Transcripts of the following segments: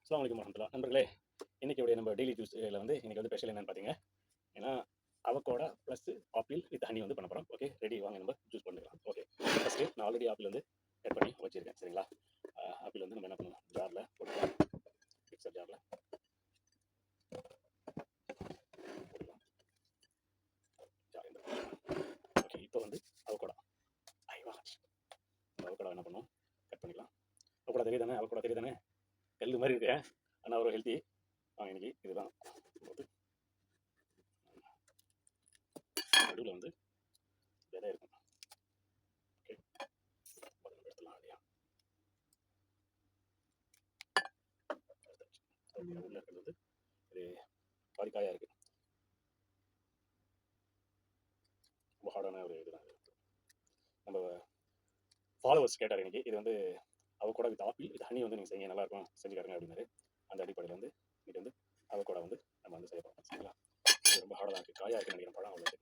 அஸ்ஸலாமு அலைக்கும் வரஹ்மத்துல்லாஹ். நண்பர்களே, இன்னைக்கு நம்ம டெய்லி ஜூஸ்ல வந்து இன்னைக்கு வந்து ஸ்பெஷல் என்னன்னு பார்த்தீங்க. ஏன்னா avocado plus apple with honey வந்து பண்ண போகிறோம். ஓகே, ரெடி, வாங்க நம்ம ஜூஸ் பண்ணிக்கலாம். ஓகே, ஃபஸ்ட்டு நான் ஆல்ரெடி ஆப்பிள் வந்து கட் பண்ணி வச்சிருக்கேன். சரிங்களா? ஆப்பிள் வந்து நம்ம என்ன பண்ணணும், ஜாரில் போட்டுக்கலாம். மிக்சர் ஜாரில் போட்டுக்கலாம். ஓகே, இப்போ வந்து அவகோடா ஐவா அவகோடா என்ன பண்ணுவோம், கட் பண்ணிக்கலாம். அவகோடா தெரியுதானே கல் மாதிரி இருக்கு. ஆனால் ஒரு ஹெல்த்தி. இன்னைக்கு இதுதான் போட்டு நடுவில் வந்து விதை இருக்கும். ஓகே, எடுத்துலாம் இல்லையா? உள்ள இருக்கிறது வந்து இது பாதி காயாக இருக்குது. ரொம்ப ஹார்டான ஒரு இதுதான். நம்ம ஃபாலோவர்ஸ் கேட்டார் இன்னைக்கு இது வந்து avocado with apple with honey வந்து நீங்கள் செய்ய நல்லாயிருக்கும், செஞ்சு காட்டுங்க அப்படின்னாரு. அந்த அடிப்படையில் வந்து இது வந்து அவகோடா வந்து நம்ம வந்து செய்ய போகிறோம். சரிங்களா? இது ரொம்ப ஹார்டாக தான் இருக்குது, காயாக இருக்குன்னு நினைக்கிறேன். பழம் அவ்வளோ.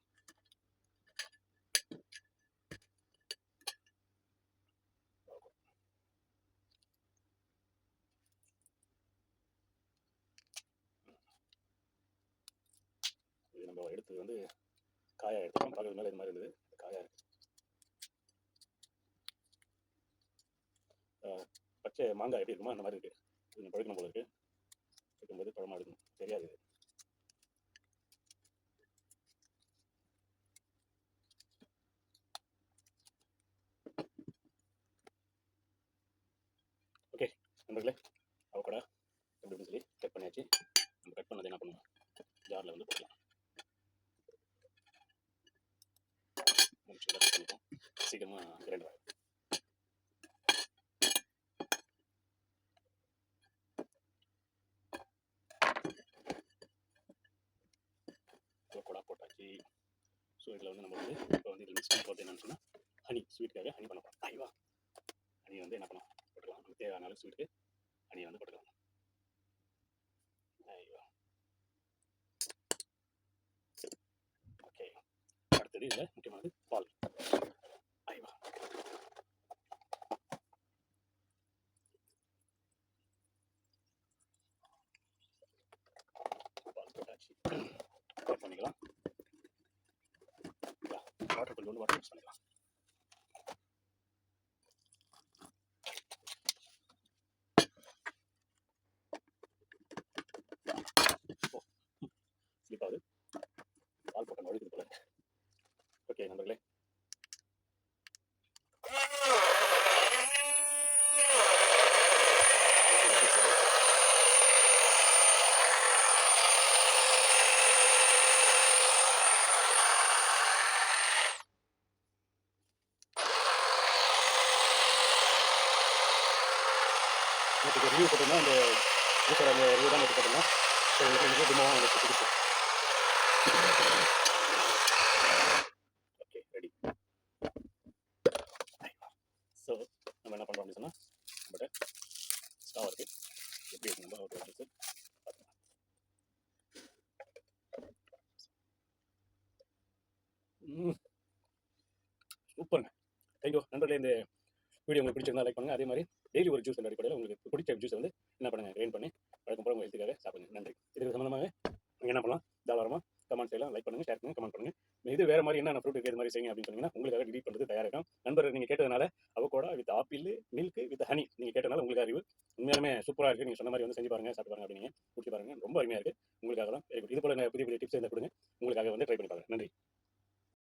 இது நம்ம எடுத்தது வந்து காயாக எடுத்துக்கலாம். பழம் மேலே இது மாதிரி இருந்தது, காயாக இருக்குது. பச்சை மாங்காய் எப்படி இருக்குமோ அந்த மாதிரி இருக்குது. கொஞ்சம் பழுக்கணும் போல இருக்குது. இருக்கும்போது பழமாக எடுக்கணும், தெரியாது. ஓகே நண்பர்களே, அவகோடா எப்படின்னு சொல்லி கட் பண்ணியாச்சு. நம்ம கட் பண்ணதை என்ன பண்ணுவோம், ஜாரில் வந்து போடலாம். கட் பண்ணிப்போம், சீக்கிரமாக கிரைண்டர் ஆகும். அவகோடா போட்டாச்சு. ஸோ இதில் வந்து நம்ம வந்து இப்போ வந்து இதில் மிக்ஸ் பண்ணி போகிறது என்னன்னு சொன்னால் ஹனி, ஸ்வீட்டுக்காக ஹனி பண்ண போகிறோம். ஐவா ஹனி வந்து என்ன பண்ணலாம் போட்டுக்கலாம். நமக்கு தேவையான அளவு ஸ்வீட்டுக்கு ஹனி வந்து போட்டுக்கலாம். ஐவா ஓகே, அடுத்தது இதில் முக்கியமானது பால். ஐவா பால் போட்டாச்சு. ஆட் பண்ணிக்கலாம். வாட்டர் கொஞ்சோண்டு வாட்டர் மிக்ஸ் பண்ணிக்கலாம். ஸ்லிப்பாகுது, பால் போட்ட நொழுக்குது போல. ஓகே நண்பர்களே, நேற்று ரிவ்யூ போட்டிருந்தோம். அந்த ஜூஸோட அந்த ரிவ்யூ தான் நேற்று போட்டிருந்தோம். ஸோ உங்களுக்கு டிமோவாக எனக்கு புதுசு. Okay ready. ஸோ நம்ம என்ன பண்ணுறோம் அப்படின்னு சொன்னால், நம்மகிட்ட ஸ்டவ் இருக்குது. எப்படி இருக்கு நம்ம ஒரு ஜூஸு பார்த்துக்கலாம். சூப்பருங்க. தேங்க்யூ நண்பர்களே. இந்த வீடியோ உங்களுக்கு பிடிச்சிருந்தா லைக் பண்ணுங்கள். அதே மாதிரி டெய்லி ஒரு ஜூஸ் அடிப்படையில் உங்களுக்கு பிடிச்ச ஜூஸ் வந்து என்ன பண்ணுங்கள், கிரைண்ட் பண்ணி வழக்கம் போல உங்கள் ஹெல்த்துக்காக சாப்பிடுங்க. நன்றி. இதுக்கு சம்மந்தமாக நீங்கள் என்ன பண்ணலாம், தாராளமாக கமெண்ட் செய்யலாம், லைக் பண்ணுங்கள், ஷேர் பண்ணுங்கள், கமெண்ட் பண்ணுங்கள். இது வேறு மாதிரி என்ன ஃப்ரூட் இருக்குது, இது மாதிரி செய்யுங்க அப்படின்னு சொன்னீங்கன்னா உங்களுக்காக டிலீட் பண்ணுறது தயாராக இருக்கும். நண்பர் நீங்கள் கேட்டதுனால avocado with apple milk with honey நீங்கள் கேட்டதுனால உங்களுக்கு அறிவு உண்மையாலுமே சூப்பராக இருக்குது. நீங்கள் சொன்ன மாதிரி வந்து செஞ்சு பாருங்கள், சாப்பிட்டு பாருங்கள், அப்படிங்க குடிச்சு பாருங்கள், ரொம்ப அருமையாக இருக்குது. உங்களுக்காக தான் வெரி குட். இது போல புதிய புதிய டிப்ஸ் இருந்தால் கொடுங்க, உங்களுக்காக